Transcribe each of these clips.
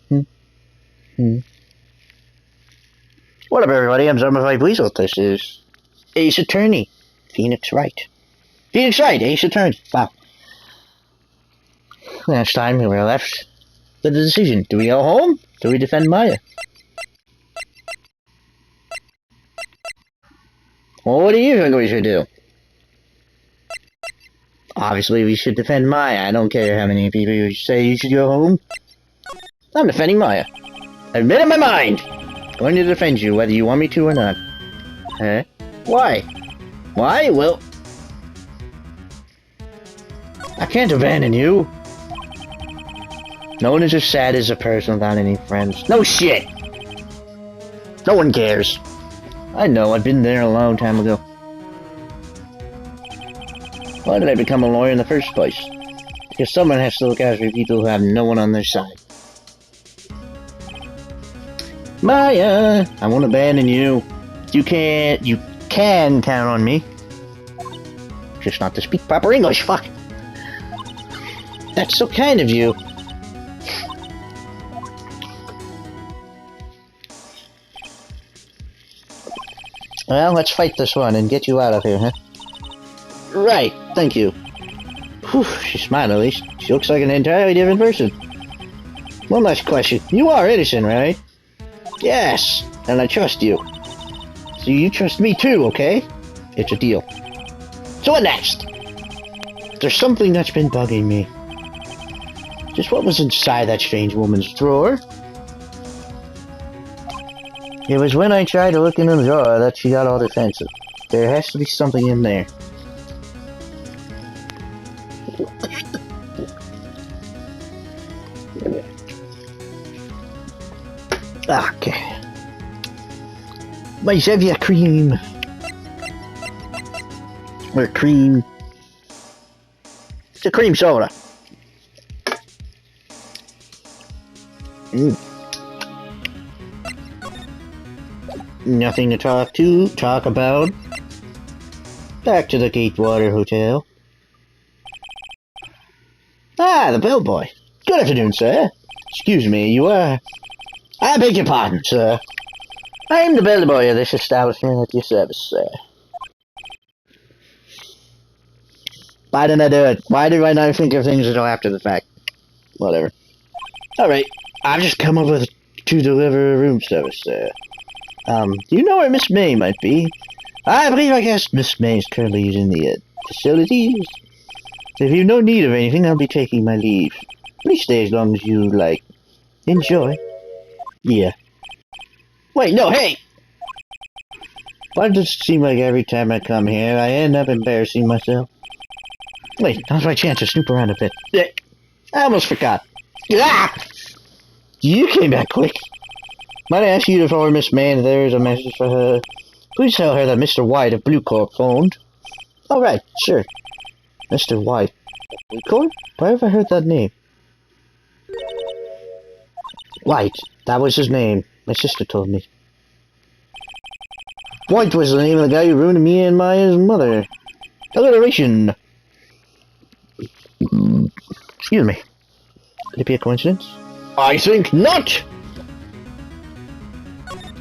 What up, everybody? I'm Zombified Weasel. This is Ace Attorney, Phoenix Wright. Phoenix Wright, Ace Attorney. Wow. Last time we were left with the decision. Do we go home? Do we defend Nyaahh? Well, what do you think we should do? Obviously, we should defend Nyaahh. I don't care how many people you say you should go home. I'm defending Nyaahh. I've made up my mind. I'm going to defend you, whether you want me to or not. Huh? Why? Why? Well, I can't abandon you. No one is as sad as a person without any friends. No shit! No one cares. I know, I've been there a long time ago. Why did I become a lawyer in the first place? Because someone has to look out for people who have no one on their side. Nyaahh, I won't abandon you. You can count on me. Just not to speak proper English, fuck. That's so kind of you. Well, let's fight this one and get you out of here, huh? Right, thank you. Whew, she smiled at least. She looks like an entirely different person. One last question. You are innocent, right? Yes, and I trust you. So you trust me too, okay? It's a deal. So what next? There's something that's been bugging me. Just what was inside that strange woman's drawer? It was when I tried to look in the drawer that she got all defensive. There has to be something in there. Okay. My Zevia cream. Or cream. It's a cream soda. Nothing to talk about. Back to the Gatewater Hotel. Ah, the bellboy. Good afternoon, sir. Excuse me, you are... I beg your pardon, sir. I am the bellboy of this establishment at your service, sir. Why didn't I do it? Why did I not think of things until after the fact? Whatever. Alright, I've just come over to deliver a room service, sir. Do you know where Miss May might be? I guess Miss May is currently using the facilities. If you've no need of anything, I'll be taking my leave. Please stay as long as you like. Enjoy. Yeah. Wait, no, hey! Why does it seem like every time I come here, I end up embarrassing myself? Wait, now's my chance to snoop around a bit. I almost forgot. Ah! You came back quick. Might I ask you to forward Miss May, there is a message for her. Please tell her that Mr. White of Blue Corp phoned. All right, sure. Mr. White. Blue Corp? Where have I heard that name? White. That was his name. My sister told me. White was the name of the guy who ruined me and my mother. Alliteration. Excuse me. Could it be a coincidence? I think not!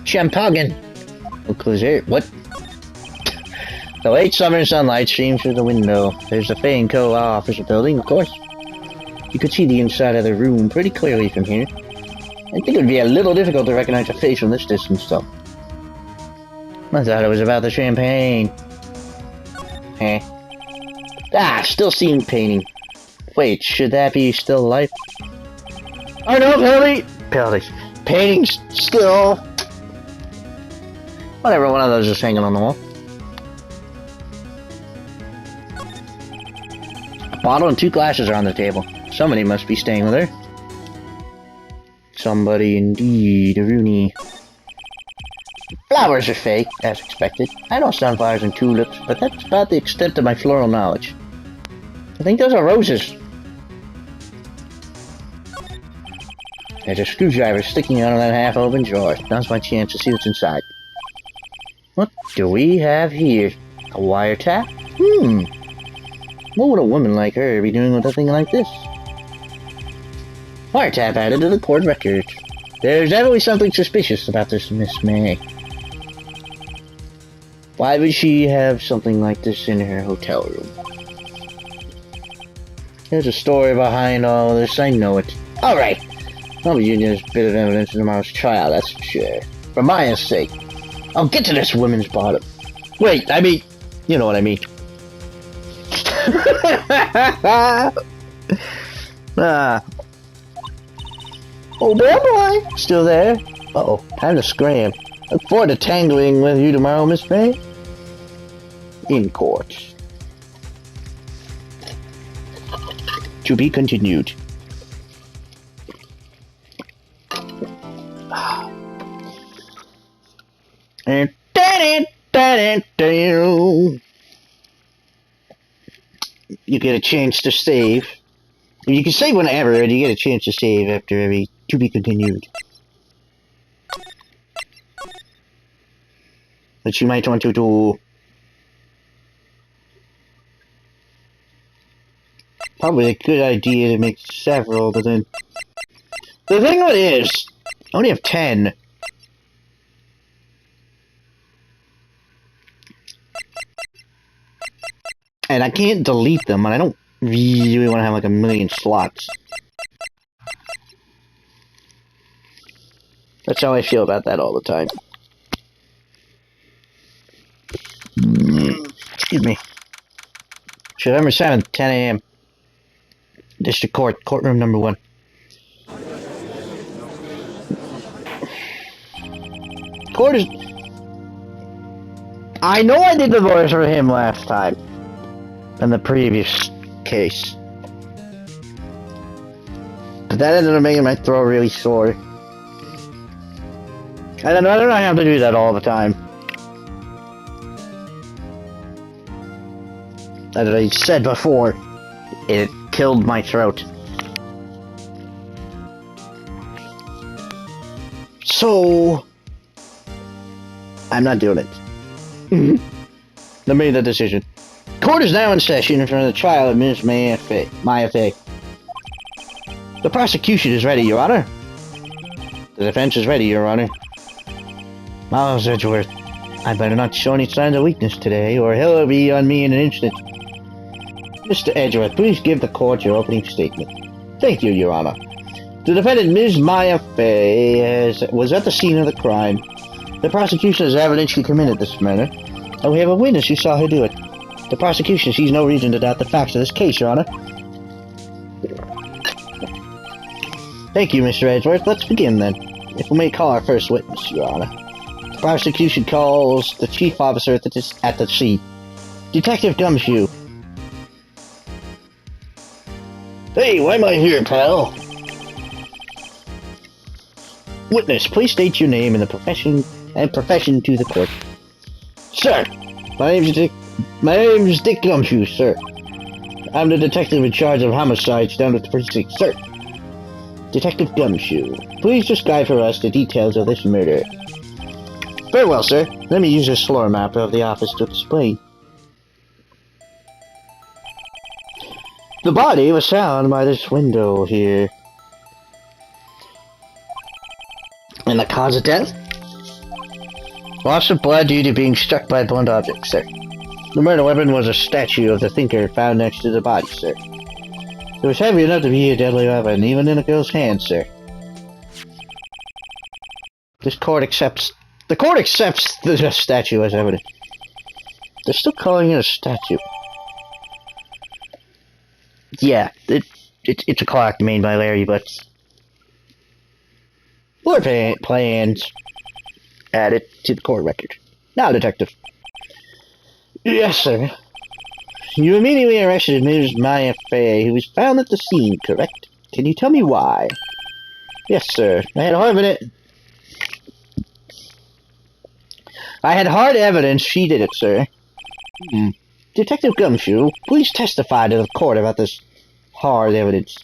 Champagne. What? The late summer sunlight streams through the window. There's the Fane Co. office building, of course. You could see the inside of the room pretty clearly from here. I think it would be a little difficult to recognize a face from this distance, though. I thought it was about the champagne. Huh? Ah, still seeing painting. Wait, should that be still life? Oh no, penalty! Painting's still... Whatever, one of those is hanging on the wall. A bottle and 2 glasses are on the table. Somebody must be staying with her. Somebody indeed, Rooney. Flowers are fake, as expected. I know sunflowers and tulips, but that's about the extent of my floral knowledge. I think those are roses. There's a screwdriver sticking out of that half-open drawer. Now's my chance to see what's inside. What do we have here? A wiretap? What would a woman like her be doing with a thing like this? Wiretap added to the court record. There's definitely something suspicious about this Miss May. Why would she have something like this in her hotel room? There's a story behind all this, I know it. Alright, I'll be using this bit of evidence in tomorrow's trial, that's for sure. For Maya's sake, I'll get to this woman's bottom. Wait, I mean, you know what I mean. Oh, boy, still there? Uh-oh, time to scram. Look forward to tangling with you tomorrow, Miss May. In court. To be continued. You get a chance to save. You can save whenever, and you get a chance to save after every to be continued. But you might want to do... Probably a good idea to make several, but then... The thing of it is, I only have 10. And I can't delete them, and I don't really want to have like a million slots. That's how I feel about that all the time. Excuse me. November 7th, 10 a.m. District Court, courtroom number 1. Court is... I know I did the voice for him last time. In the previous case. But that ended up making my throat really sore. I don't know how to do that all the time. As I said before, it killed my throat. So... I'm not doing it. I made the decision. Court is now in session for the trial of Ms. Nyaahh. The prosecution is ready, Your Honor. The defense is ready, Your Honor. Miles Edgeworth, I better not show any signs of weakness today, or he'll be on me in an instant. Mr. Edgeworth, please give the court your opening statement. Thank you, Your Honor. The defendant, Ms. Nyaahh, was at the scene of the crime. The prosecution has evidence she committed this murder, and we have a witness who saw her do it. The prosecution sees no reason to doubt the facts of this case, Your Honor. Thank you, Mr. Edgeworth. Let's begin, then. If we may call our first witness, Your Honor. The prosecution calls the chief officer at the scene. Detective Gumshoe. Hey, why am I here, pal? Witness, please state your name and profession to the court. Sir, my name's Dick Gumshoe, sir. I'm the detective in charge of homicides down at the precinct, sir. Detective Gumshoe, please describe for us the details of this murder. Very well, sir. Let me use this floor map of the office to explain. The body was found by this window here. And the cause of death? Loss of blood due to being struck by a blunt object, sir. The murder weapon was a statue of the thinker found next to the body, sir. It was heavy enough to be a deadly weapon, even in a girl's hand, sir. The court accepts the statue as evidence. They're still calling it a statue. Yeah, it's a clock made by Larry, but... Floor plans added to the court record. Now, detective. Yes, sir. You immediately arrested Ms. Nyaahh, who was found at the scene, correct? Can you tell me why? Yes, sir. I had hard evidence she did it, sir. Detective Gumshoe, please testify to the court about this hard evidence.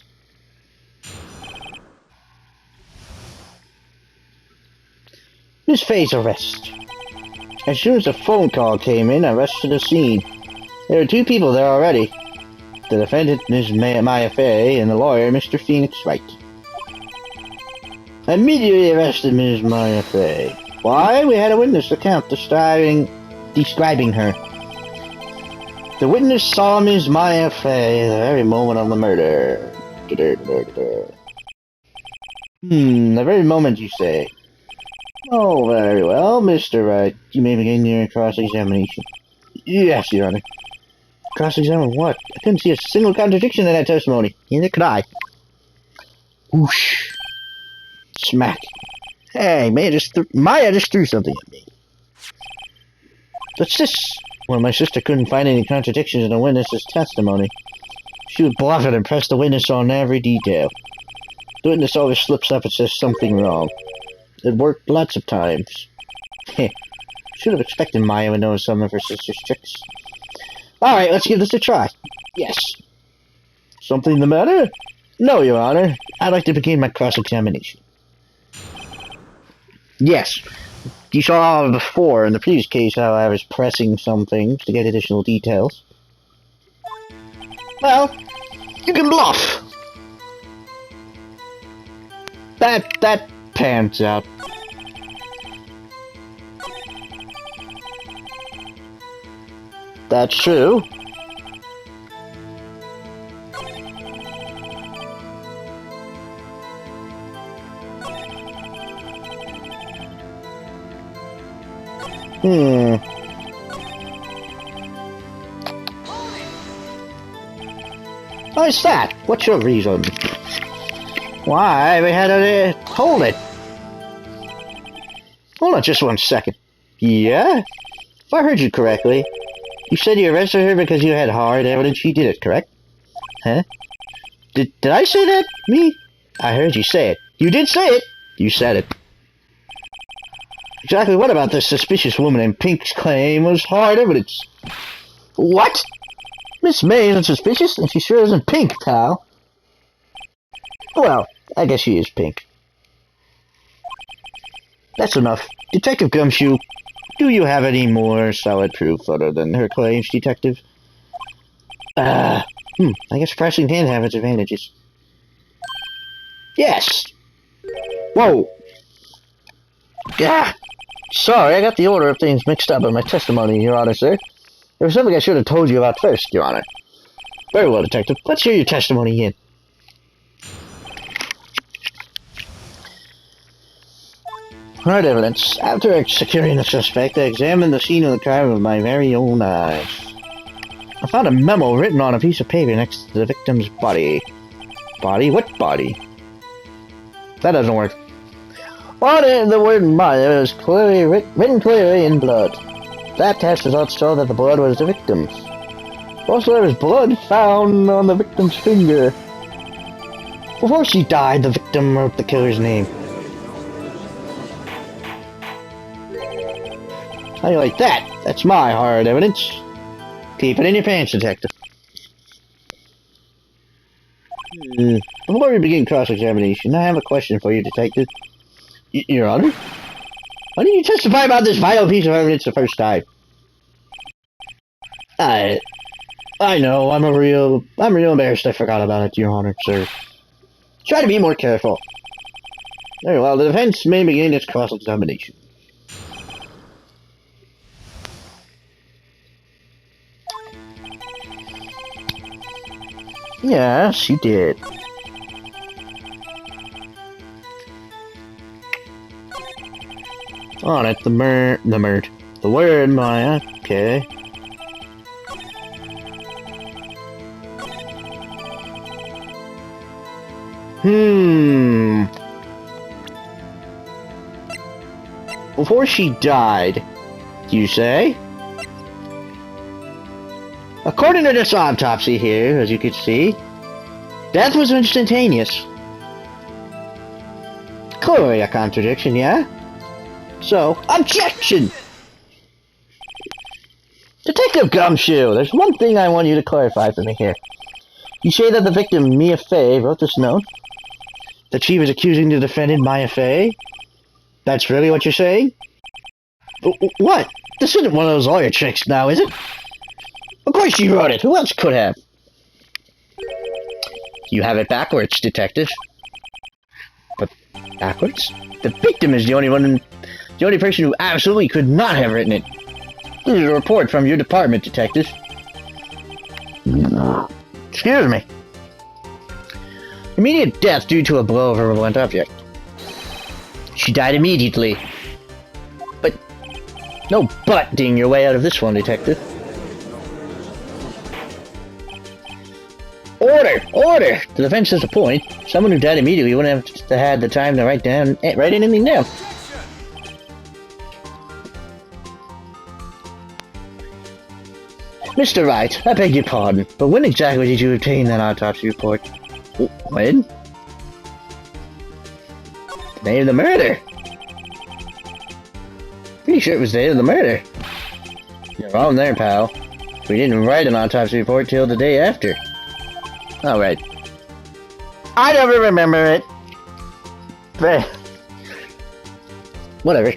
Ms. Faye's arrest. As soon as the phone call came in, I rushed to the scene. There were 2 people there already. The defendant, Ms. Nyaahh, and the lawyer, Mr. Phoenix Wright. Immediately arrested Ms. Maya Fey. Why? We had a witness account describing her. The witness saw Ms. Maya Fey the very moment of the murder. The very moment, you say. Oh, very well, Mr. Wright. You may begin your cross-examination. Yes, Your Honor. Cross-examine what? I couldn't see a single contradiction in that testimony. Neither could I. Whoosh. Smack. Hey, Maya just threw something at me. What's this? Well, my sister couldn't find any contradictions in the witness's testimony. She would bluff it and press the witness on every detail. The witness always slips up and says something wrong. It worked lots of times. Should have expected Maya would know some of her sister's tricks. Alright, let's give this a try. Yes. Something the matter? No, Your Honor. I'd like to begin my cross-examination. Yes. You saw before in the previous case how I was pressing some things to get additional details. Well, you can bluff. That pans out. That's true. What's that? What's your reason? Why, we had to hold it. Hold on just 1 second. Yeah? If I heard you correctly, you said you arrested her because you had hard evidence she did it, correct? Huh? Did I say that? Me? I heard you say it. You did say it. You said it. Exactly what about this suspicious woman in pink's claim was hard evidence? What? Miss May isn't suspicious, and she sure isn't pink, pal. Well, I guess she is pink. That's enough. Detective Gumshoe, do you have any more solid proof other than her claims, Detective? I guess pressing can have its advantages. Yes! Whoa! Gah! Sorry, I got the order of things mixed up in my testimony, Your Honor, sir. There was something I should have told you about first, Your Honor. Very well, Detective. Let's hear your testimony again. Hard evidence. After securing the suspect, I examined the scene of the crime with my very own eyes. I found a memo written on a piece of paper next to the victim's body. Body? What body? That doesn't work. On it, the word Maya is clearly written clearly in blood. That test results show that the blood was the victim's. Also, there was blood found on the victim's finger. Before she died, the victim wrote the killer's name. How do you like that? That's my hard evidence. Keep it in your pants, Detective. Before we begin cross-examination, I have a question for you, Detective. Your Honor? Why didn't you testify about this vital piece of evidence the first time? I know, I'm real embarrassed I forgot about it, Your Honor, sir. Try to be more careful. Very well, the defense may begin its cross-examination. Yes, you did. On it, the word Maya, okay. Before she died, you say? According to this autopsy here, as you can see, death was instantaneous. Clearly a contradiction, yeah? So, objection! Detective Gumshoe, there's one thing I want you to clarify for me here. You say that the victim, Mia Fey, wrote this note? That she was accusing the defendant, Maya Fey? That's really what you're saying? What? This isn't one of those lawyer tricks now, is it? Of course she wrote it. Who else could have? You have it backwards, Detective. Backwards? The victim is the only person who absolutely could not have written it. This is a report from your department, detective. Excuse me. Immediate death due to a blow of a blunt object. She died immediately. But... no but-ding your way out of this one, detective. Order! Order! The defense has a point. Someone who died immediately wouldn't have had the time to write anything down. Mr. Wright, I beg your pardon, but when exactly did you obtain that autopsy report? When? The day of the murder! Pretty sure it was the day of the murder. You're wrong there, pal. We didn't write an autopsy report till the day after. Alright. I don't remember it. But whatever.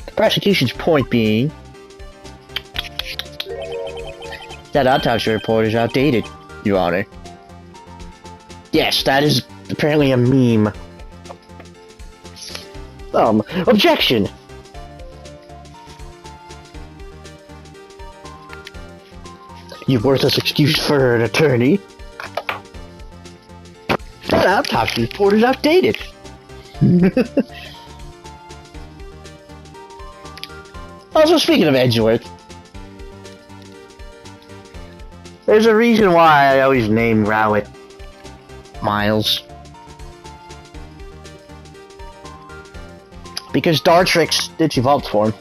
The prosecution's point being... that autopsy report is outdated, Your Honor. Yes, that is apparently a meme. Objection! You worthless excuse for an attorney. That autopsy report is outdated. Also, speaking of Edgeworth, there's a reason why I always name Rowett Miles. Because Dartrix Ditch evolved form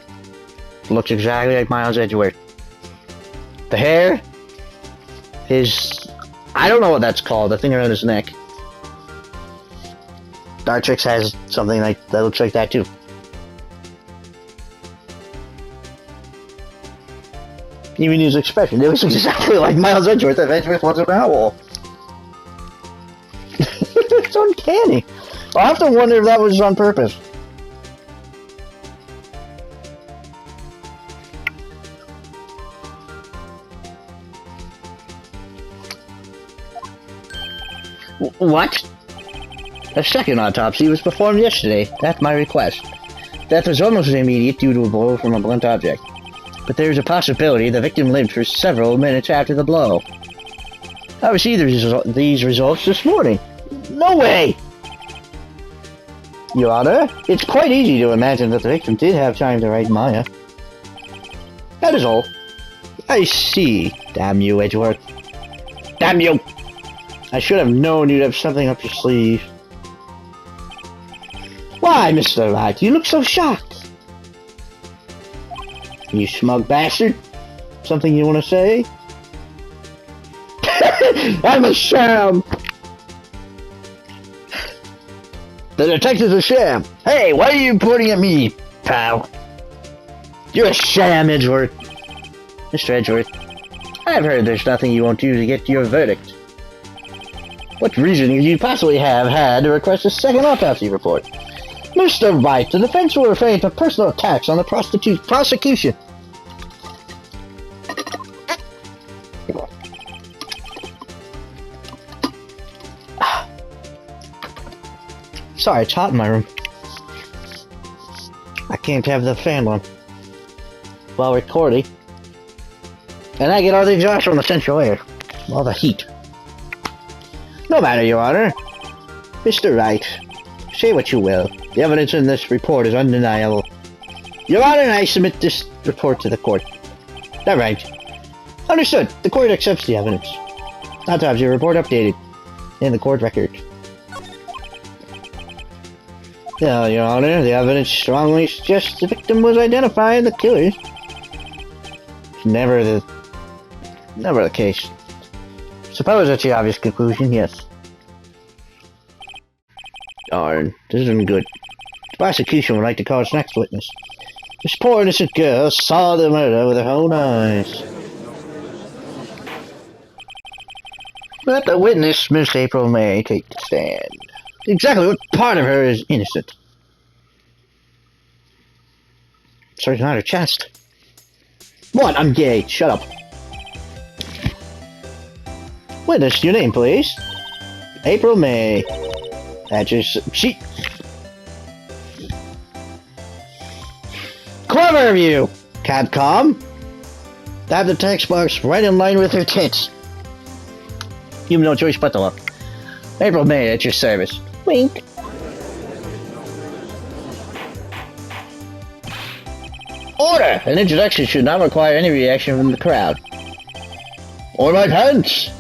looks exactly like Miles Edgeworth. The hair, I don't know what that's called, the thing around his neck. Dartrix has something like that looks like that too. Even his expression, it looks exactly like Miles Edgeworth if Edgeworth was an owl. It's uncanny. I have to wonder if that was on purpose. What? A second autopsy was performed yesterday, at my request. Death was almost immediate due to a blow from a blunt object. But there is a possibility the victim lived for several minutes after the blow. I received these results this morning. No way! Your Honor, it's quite easy to imagine that the victim did have time to write Nyaahh. That is all. I see. Damn you, Edgeworth. Damn you! I should have known you'd have something up your sleeve. Why, Mr. Wright, you look so shocked. You smug bastard. Something you want to say? I'm a sham! The detective's a sham. Hey, why are you pointing at me, pal? You're a sham, Edgeworth. Mr. Edgeworth, I've heard there's nothing you won't do to get your verdict. What reason could you possibly have had to request a second autopsy report? Mr. Wright, the defense will refrain from personal attacks on the prosecution. Sorry, it's hot in my room. I can't have the fan on while recording. And I get all the exhaust from the central air. All the heat. No matter, Your Honor. Mr. Wright, say what you will. The evidence in this report is undeniable. Your Honor, I submit this report to the court. That right. Understood. The court accepts the evidence. Autopsy report updated. In the court record. Yeah, Your Honor, the evidence strongly suggests the victim was identifying the killer. It's never the case. Suppose that's the obvious conclusion, yes. Darn, this isn't good. The prosecution would like to call its next witness. This poor innocent girl saw the murder with her own eyes. Let the witness, Miss April May, take the stand. Exactly what part of her is innocent? Searching out her chest. What? I'm gay. Shut up. Witness, your name, please. April May. Address. Clever of you, Capcom. To have the text box right in line with her tits. You have no choice but to look. April May at your service. Wink. Order! An introduction should not require any reaction from the crowd. Or my pants!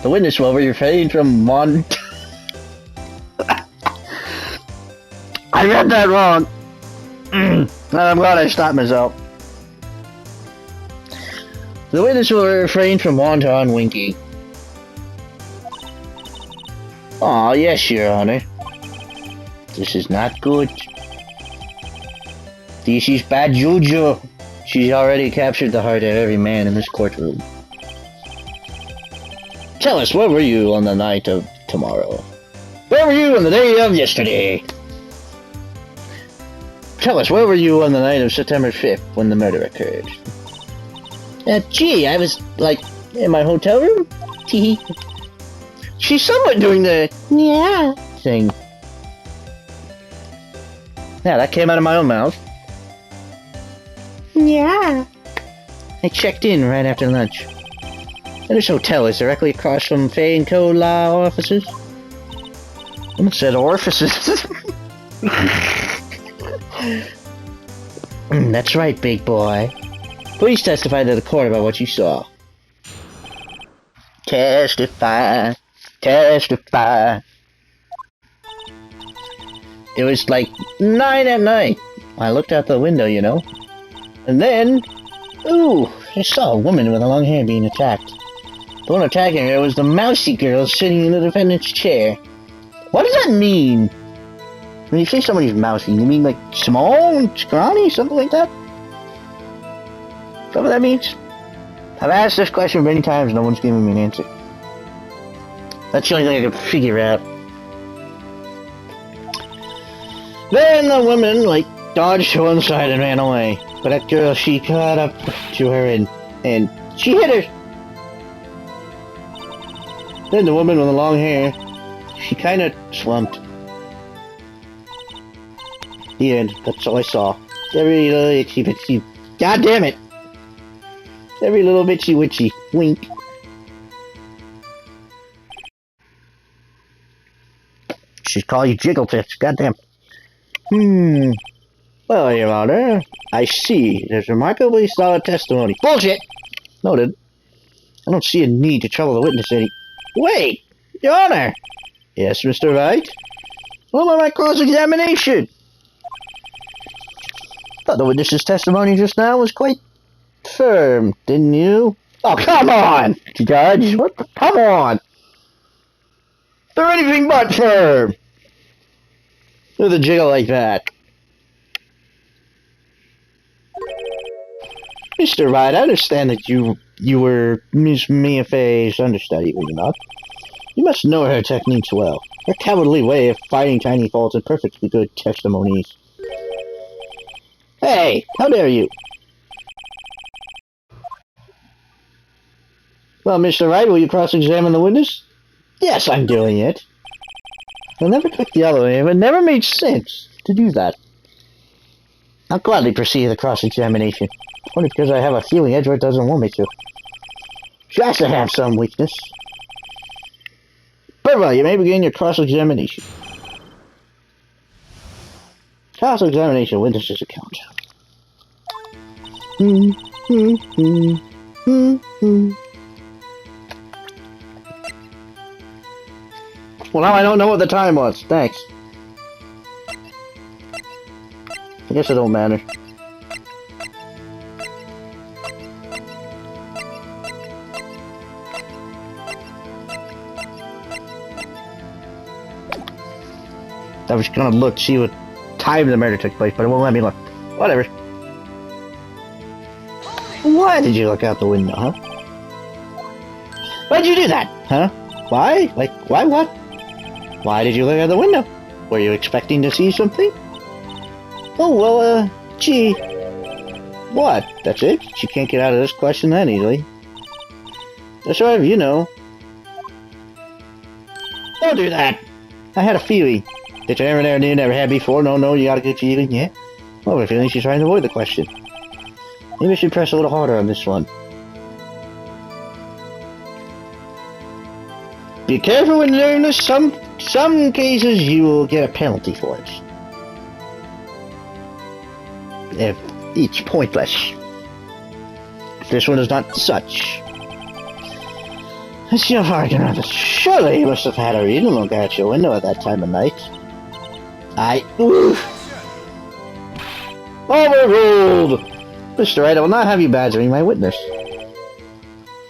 The witness will refrain from I read that wrong. And I'm glad I stopped myself. The witness will refrain from wanton winking. Aw, yes, Your Honor. This is not good. This is bad juju. She's already captured the heart of every man in this courtroom. Tell us, where were you on the night of tomorrow? Where were you on the day of yesterday? Tell us, where were you on the night of September 5th when the murder occurred? Gee, I was, like, in my hotel room? Teehee. She's somewhat doing the Nyaahh thing. Yeah, that came out of my own mouth. Nyaahh. I checked in right after lunch. And this hotel is directly across from Fay & Co. law offices. I almost said orifices. That's right, big boy. Please testify to the court about what you saw. Testify. Testify. It was like 9 at night. I looked out the window, you know. And then, ooh, I saw a woman with long hair being attacked. The one attacking her was the mousy girl sitting in the defendant's chair. What does that mean? When you say somebody's mousy, you mean like small and scrawny, something like that? Is that what that means? I've asked this question many times, no one's giving me an answer. That's the only thing I can figure out. Then the woman, like, dodged to one side and ran away. But that girl, she caught up to her and she hit her. Then the woman with the long hair, she kind of slumped. The end. That's all I saw. Every little itchy bitchy. God damn it! Every little bitchy witchy. Wink. She'd call you jiggle tits. God damn. Well, Your Honor, I see. There's remarkably solid testimony. Bullshit! Noted. I don't see a need to trouble the witness any. Wait! Your Honor! Yes, Mr. Wright? What about my cross-examination? Thought the witness's testimony just now was quite firm, didn't you? Oh, come on, Judge! What the? Come on! They're anything but firm! With a jiggle like that. Mr. Wright, I understand that you were Miss Mia Fey's understudy, were you not? You must know her techniques well. Her cowardly way of fighting tiny faults and perfectly good testimonies. Hey, how dare you? Well, Mr. Wright, will you cross-examine the witness? Yes, I'm doing it. I never took the other way, but it never made sense to do that. I'll gladly proceed the cross-examination. Only because I have a feeling Edward doesn't want me to. She has to have some weakness. Very well, you may begin your cross-examination. Cross-examination, witness's account. Well, now I don't know what the time was. Thanks. I guess it don't matter. I was gonna look, see what time the murder took place, but it won't let me look. Whatever. Why did you look out the window, huh? Why'd you do that, huh? Why? Like, why what? Why did you look out the window? Were you expecting to see something? Oh, well, gee. What? That's it? She can't get out of this question that easily. That's right, you know. Don't do that! I had a feeling. Did you ever never had before? No, you got a good feeling, yeah? Well, I have a feeling she's trying to avoid the question. Maybe I should press a little harder on this one. Be careful when doing this. Some cases you will get a penalty for it. If it's pointless. This one is not such. Let's see how far I can run this. Surely you must have had a reading look out your window at that time of night. Overruled! Mr. Wright, I will not have you badgering my witness.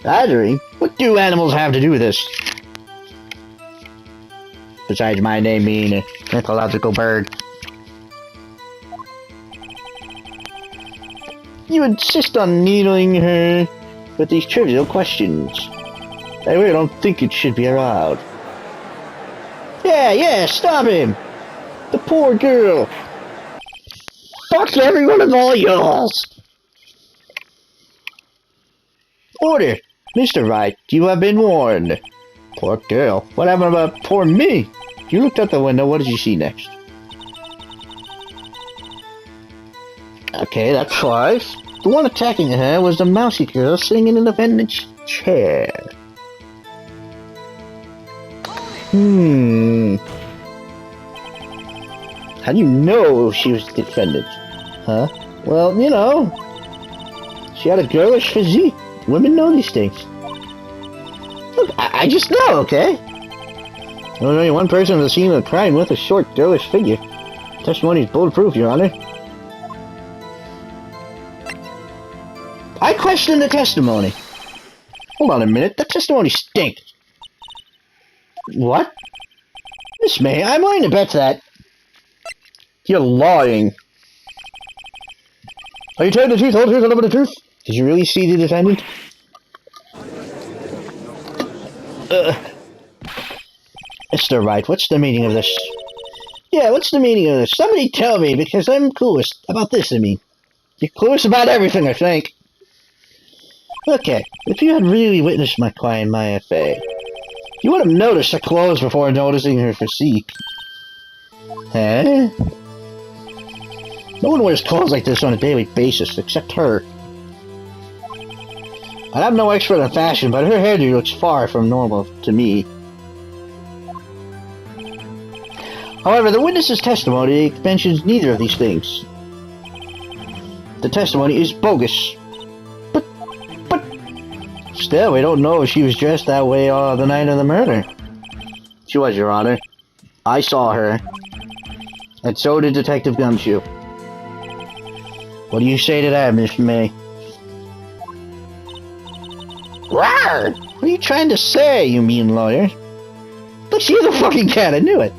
Badgering? What do animals have to do with this? Besides my name being a mythological bird. You insist on needling her with these trivial questions. I really don't think it should be allowed. Yeah, stop him! The poor girl! Fuck everyone of all y'alls! Order! Mr. Wright, you have been warned. Poor girl. What happened about poor me? You looked out the window, what did you see next? Okay, that's 5. The one attacking her was the mousy girl sitting in the defendant's chair. How do you know she was the defendant? Huh? Well, you know. She had a girlish physique. Women know these things. Look, I just know, okay? There's only one person at the scene of the crime with a short, girlish figure. Testimony is bulletproof, Your Honor. I question the testimony. Hold on a minute, that testimony stinks. What? Miss May, I'm willing to bet that. You're lying. Are you telling the truth, whole truth, and nothing but the truth? Did you really see the defendant? Mr. Wright, what's the meaning of this? Yeah, what's the meaning of this? Somebody tell me, because I'm clueless about this, I mean. You're clueless about everything, I think. Okay, if you had really witnessed my client, Maya Fey, you would have noticed her clothes before noticing her physique. Huh? No one wears clothes like this on a daily basis, except her. I'm no expert in fashion, but her hairdo looks far from normal to me. However, the witness's testimony mentions neither of these things. The testimony is bogus. But... Still, we don't know if she was dressed that way the night of the murder. She was, Your Honor. I saw her. And so did Detective Gumshoe. What do you say to that, Miss May? Rawr! What are you trying to say, you mean lawyer? Look, she's a fucking cat, I knew it!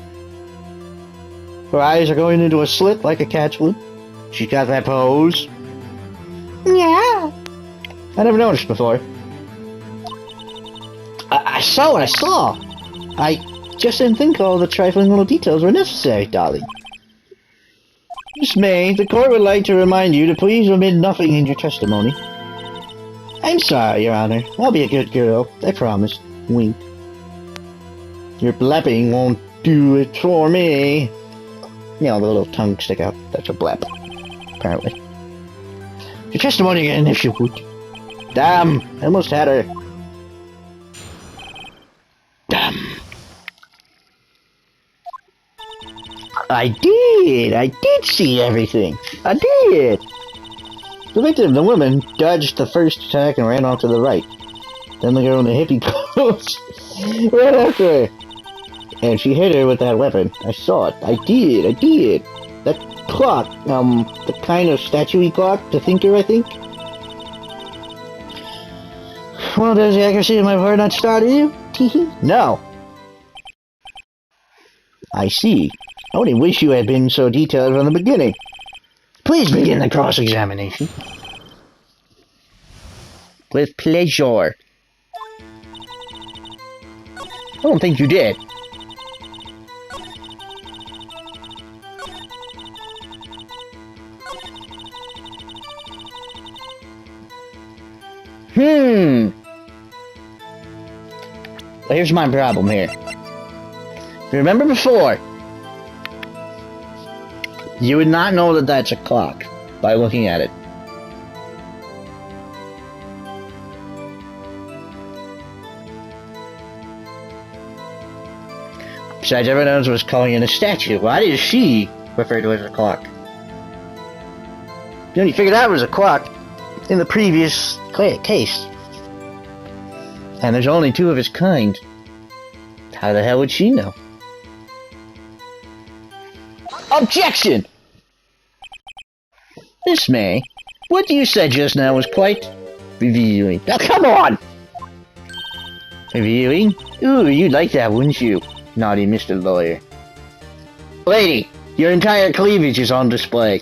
Her eyes are going into a slit like a cat's would. She's got that pose. Yeah. I never noticed before. I saw what I saw. I just didn't think all the trifling little details were necessary, darling. Miss May, the court would like to remind you to please omit nothing in your testimony. I'm sorry, Your Honor. I'll be a good girl. I promise. Wink. Your blapping won't do it for me. You know, the little tongue stick out. That's a blap. Apparently. Your testimony again, if you would. Damn! I almost had her. Damn. I did see everything. I did. The victim, the woman, dodged the first attack and ran off to the right. Then the girl in the hippie pose ran after her. And she hit her with that weapon. I saw it. I did. That clock, the kind of statue-y clock, the thinker, I think. Well, does the accuracy of my part not startle you? No. I see. I only wish you had been so detailed from the beginning. Please begin the cross-examination. With pleasure. I don't think you did. Well, here's my problem here. If you remember before, You would not know that that's a clock by looking at it. Besides, everyone else was calling it a statue. Why did she refer to it as a clock? You only figured out it was a clock in the previous case. And there's only 2 of its kind. How the hell would she know? Objection! Miss May, what you said just now was quite revealing. Now come on! Revealing? Ooh, you'd like that, wouldn't you? Naughty Mr. Lawyer. Lady, your entire cleavage is on display.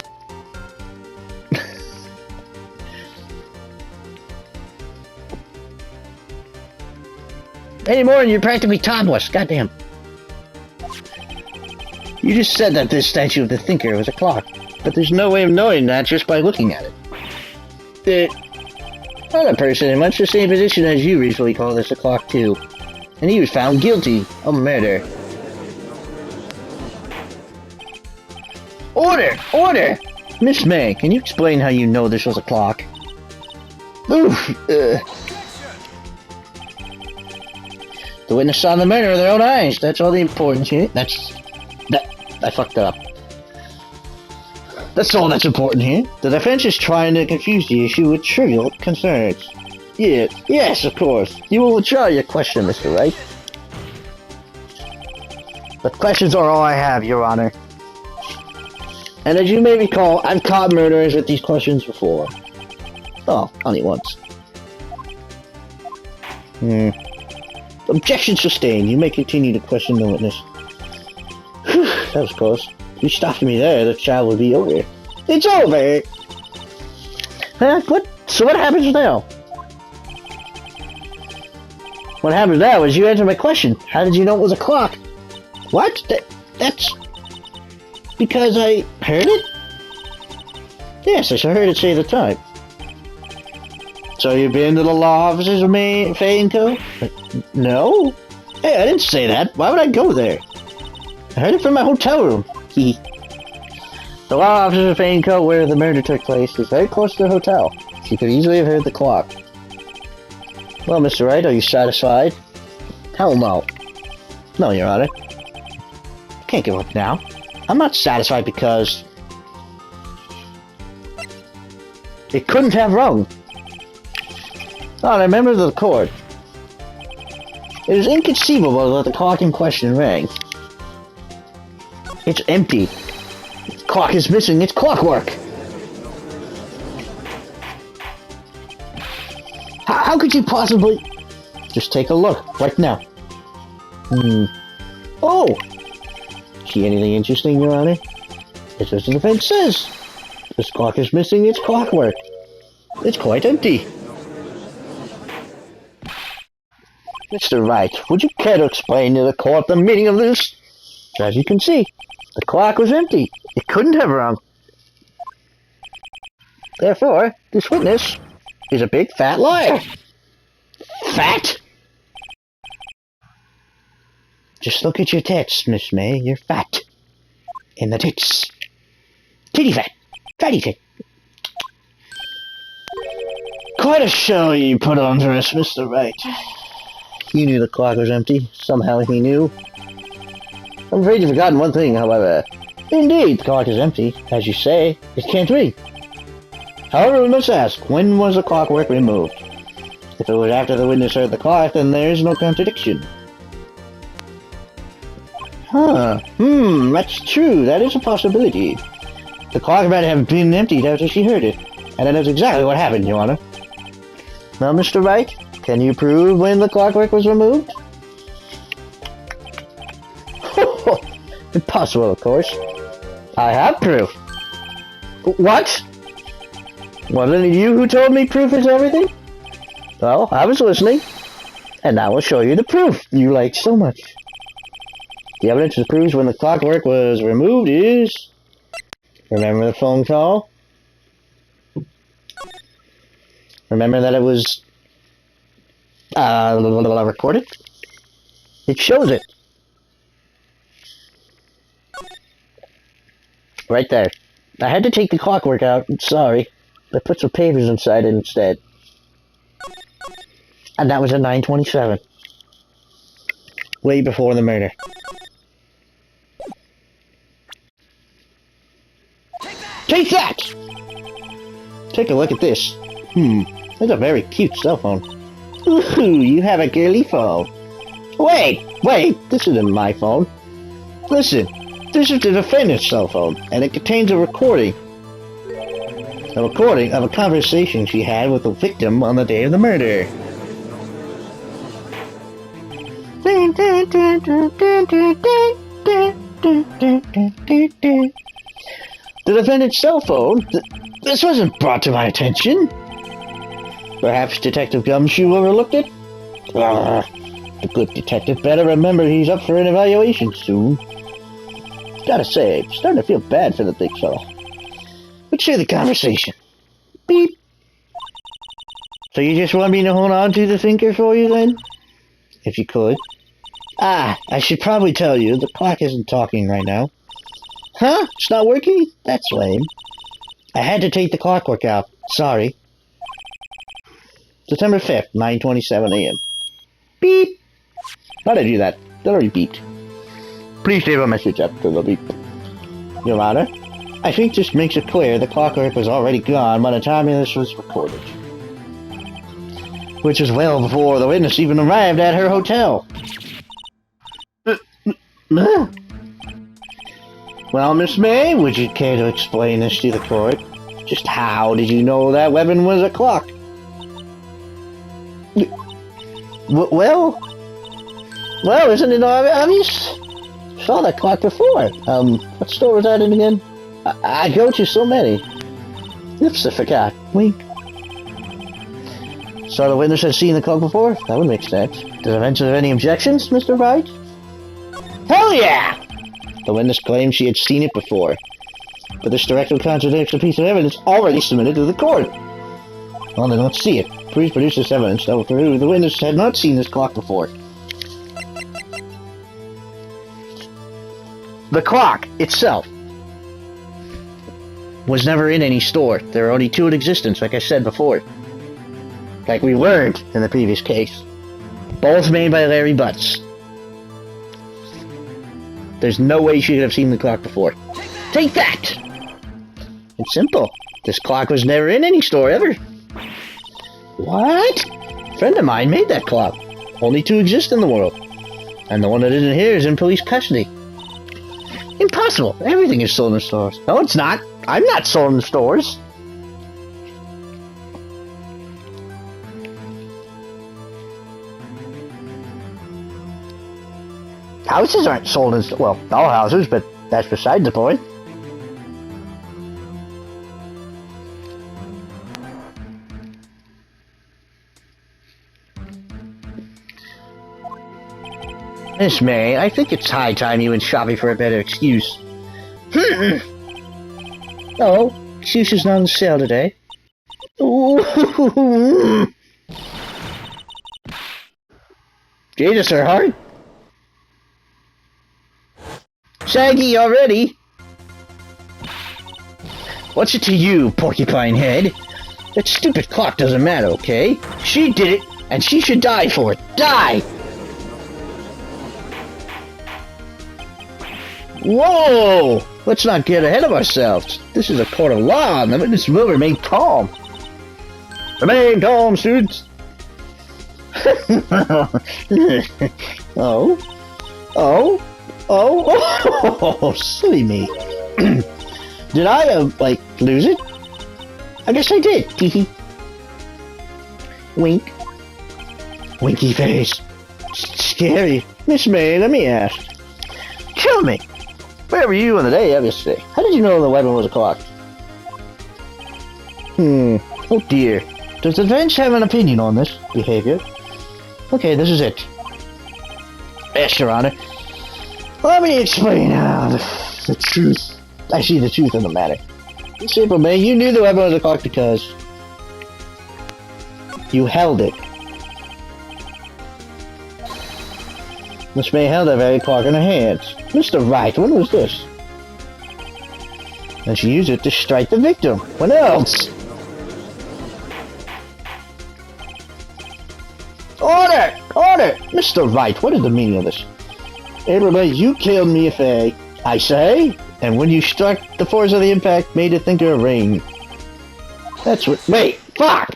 Any more and you're practically topless, goddamn. You just said that this statue of the thinker was a clock, but there's no way of knowing that just by looking at it. Another person in much the same position as you recently called this a clock too, and he was found guilty of murder. Order! Order! Miss May, can you explain how you know this was a clock? Oof! The witness saw the murder with their own eyes. That's all the important here. I fucked up. That's all that's important here. The defense is trying to confuse the issue with trivial concerns. Yes, of course. You will withdraw your question, Mr. Wright. The questions are all I have, Your Honor. And as you may recall, I've caught murderers with these questions before. Oh, only once. Objection sustained. You may continue to question the witness. Whew, that was close. If you stopped me there, the trial would be over. It's over! Huh? What? So what happens now? What happens now is you answered my question. How did you know it was a clock? What? That's... because I heard it? Yes, I heard it say the time. So you've been to the law offices of Fay & Co.? No? Hey, I didn't say that. Why would I go there? I heard it from my hotel room. The law offices of Fay & Co., where the murder took place, is very close to the hotel. You could easily have heard the clock. Well, Mr. Wright, are you satisfied? Hell no. No, Your Honor. Can't give up now. I'm not satisfied because... it couldn't have rung. Oh, members of the court. It is inconceivable that the clock in question rang. It's empty. The clock is missing its clockwork. How could you possibly... just take a look, right now. Oh! See anything interesting, Your Honor? It's as the defense says. This clock is missing its clockwork. It's quite empty. Mr. Wright, would you care to explain to the court the meaning of this? As you can see, the clock was empty. It couldn't have rung. Therefore, this witness is a big fat liar. Fat? Just look at your tits, Miss May. You're fat. In the tits. Titty fat. Fatty tit. Quite a show you put on for us, Mr. Wright. He knew the clock was empty. Somehow he knew. I'm afraid you've forgotten one thing, however. Indeed, the clock is empty. As you say, it can't ring. However, we must ask, when was the clockwork removed? If it was after the witness heard the clock, then there is no contradiction. That's true. That is a possibility. The clock might have been emptied after she heard it. And that is exactly what happened, Your Honor. Now, Mr. Wright, can you prove when the clockwork was removed? Impossible, of course. I have proof. What? Wasn't it you who told me proof is everything? Well, I was listening. And I will show you the proof you like so much. The evidence that proves when the clockwork was removed is... remember the phone call? Remember that it was... recorded? It shows it. Right there. I had to take the clockwork out. I'm sorry. I put some papers inside it instead. And that was at 9:27. Way before the murder. Take that! Take a look at this. That's a very cute cell phone. Ooh, you have a girly phone. Wait, this isn't my phone. Listen, this is the defendant's cell phone, and it contains a recording. A recording of a conversation she had with the victim on the day of the murder. The defendant's cell phone? This wasn't brought to my attention. Perhaps Detective Gumshoe overlooked it? The good detective better remember he's up for an evaluation soon. Gotta say, I'm starting to feel bad for the big fella. Let's hear the conversation. Beep. So you just want me to hold on to the thinker for you then? If you could. I should probably tell you, the clock isn't talking right now. Huh? It's not working? That's lame. I had to take the clockwork out. Sorry. September 5th, 9:27 a.m. Beep! How'd I do that? That already beeped. Please leave a message after the beep. Your Honor, I think this makes it clear the clockwork was already gone by the time this was recorded. Which is well before the witness even arrived at her hotel. Well, Miss May, would you care to explain this to the court? Just how did you know that weapon was a clock? Well, isn't it obvious? Saw that clock before. What store was that in again? I go to so many. Oops, I forgot. Wink. So the witness had seen the clock before? That would make sense. Does the defense have any objections, Mr. Wright? Hell yeah! The witness claimed she had seen it before. But this directly contradicts a piece of evidence already submitted to the court. Well, they don't see it. Please produce this evidence that will prove the witness had not seen this clock before. The clock itself was never in any store. There are only two in existence, like I said before. Like we learned in the previous case. Both made by Larry Butts. There's no way she could have seen the clock before. Take that! It's simple. This clock was never in any store ever. What? A friend of mine made that clock. Only two exist in the world. And the one that isn't here is in police custody. Impossible. Everything is sold in stores. No, it's not. I'm not sold in stores. Houses aren't sold in stores. Well, dollhouses, but that's beside the point. Miss May, I think it's high time you went shopping for a better excuse. Oh, excuse is not on sale today. Ooh. Jesus, her heart. Shaggy already? What's it to you, porcupine head? That stupid clock doesn't matter, okay? She did it, and she should die for it. Die! Whoa! Let's not get ahead of ourselves. This is a court of law, and the witness will remain calm. Remain calm, students. Oh, silly me. Did I, lose it? I guess I did, teehee. Wink. Winky face. Scary. Miss May, let me ask. Tell me, where were you on the day of yesterday? How did you know the weapon was a clock? Oh dear. Does the bench have an opinion on this behavior? Okay, this is it. Yes, Your Honor. Let me explain how the truth. I see the truth in the matter. Simple, man. You knew the weapon was a clock because you held it. Miss May held that very clock in her hands. Mr. Wright, when was this? And she used it to strike the victim. What else? Order! Order! Mr. Wright, what is the meaning of this? Everybody, you killed me if I say, and when you struck, the force of the impact made the thinker ring. That's what— wait! Fuck!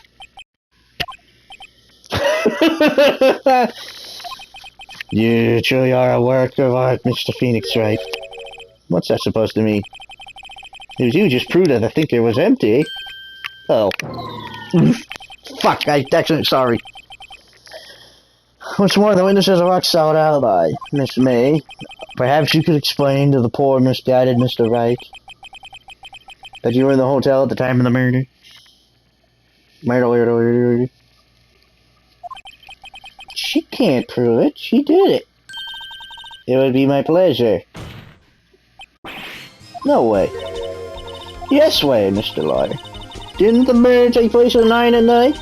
You truly are a work of art, Mr. Phoenix Wright. What's that supposed to mean? It was you just proved that the thinker was empty. Oh. Fuck, sorry. What's more, the witness has a rock-solid alibi. Miss May, perhaps you could explain to the poor, misguided Mr. Wright that you were in the hotel at the time of the murder? Murder. She can't prove it. She did it. It would be my pleasure. No way. Yes way, Mr. Lawyer. Didn't the murder take place at 9 at night?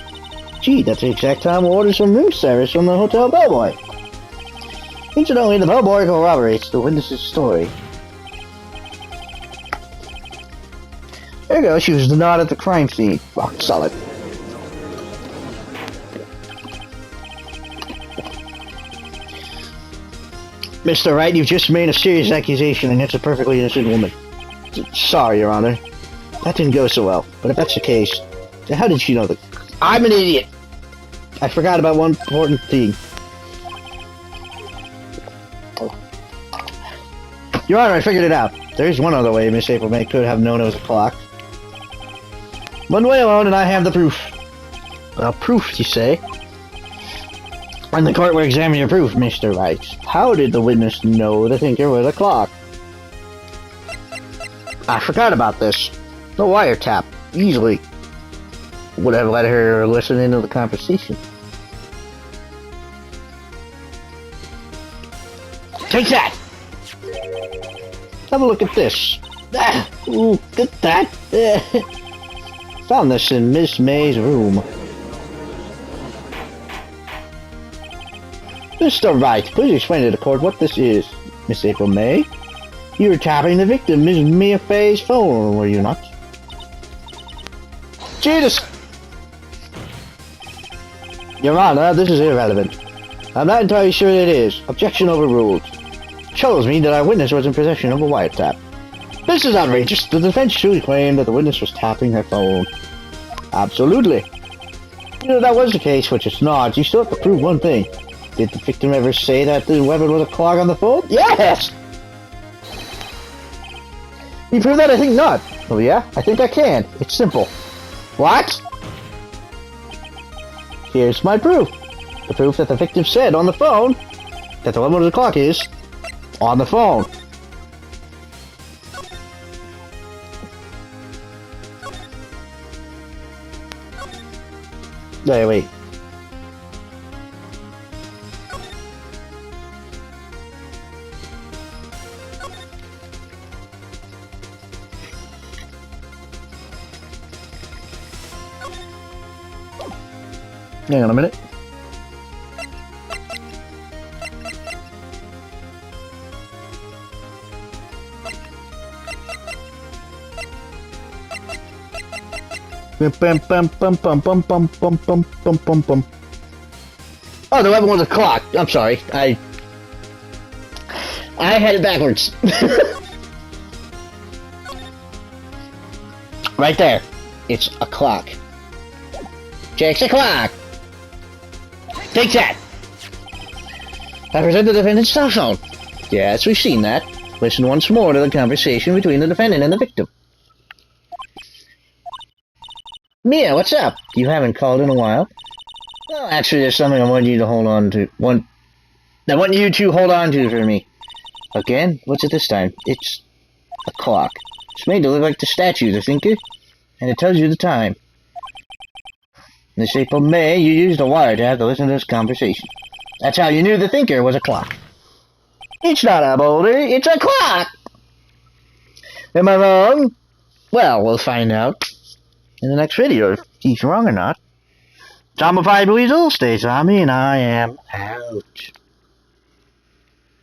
Gee, that's the exact time we ordered some room service from the hotel bellboy. Incidentally, the bellboy corroborates the witness's story. There you go, she was not at the crime scene. Rock solid. Mr. Wright, you've just made a serious accusation against a perfectly innocent woman. Sorry, Your Honor. That didn't go so well. But if that's the case, then how did she know that? I'm an idiot! I forgot about one important thing. Your Honor, I figured it out. There's one other way Miss April May could have known it was a clock. One way alone, and I have the proof. Well, proof, you say? And the court will examine your proof, Mr. Wright. How did the witness know the thinker was a clock? I forgot about this. The wiretap. Easily would have let her listen into the conversation. Take that! Have a look at this. Ah, ooh, get that. Found this in Miss May's room. Mr. Wright, please explain to the court what this is. Miss April May? You were tapping the victim, Miss Mia Fay's phone, were you not? Jesus! Your Honor, this is irrelevant. I'm not entirely sure it is. Objection overruled. Shows me that our witness was in possession of a wiretap. This is outrageous. The defense truly claimed that the witness was tapping her phone. Absolutely. You know, that was the case, which it's not. You still have to prove one thing. Did the victim ever say that the weapon was a clock on the phone? Yes! You prove that? I think not. Oh yeah? I think I can. It's simple. What? Here's my proof. The proof that the victim said on the phone that the weapon of the clock is on the phone. Wait. Hang on a minute. Oh, the weapon was a clock. I'm sorry. I had it backwards. Right there. It's a clock. Jake's a clock. Take that! I present the defendant's cell phone. Yes, we've seen that. Listen once more to the conversation between the defendant and the victim. Mia, what's up? You haven't called in a while. Well, actually, there's something I want you to hold on to. I want you to hold on to for me. Again? What's it this time? It's a clock. It's made to look like the statue, the thinker, and it tells you the time. Miss April May, you used a wiretap to listen to this conversation. That's how you knew the thinker was a clock. It's not a boulder, it's a clock! Am I wrong? Well, we'll find out in the next video if he's wrong or not. Zombified Weasel, stay zombie, and I am out.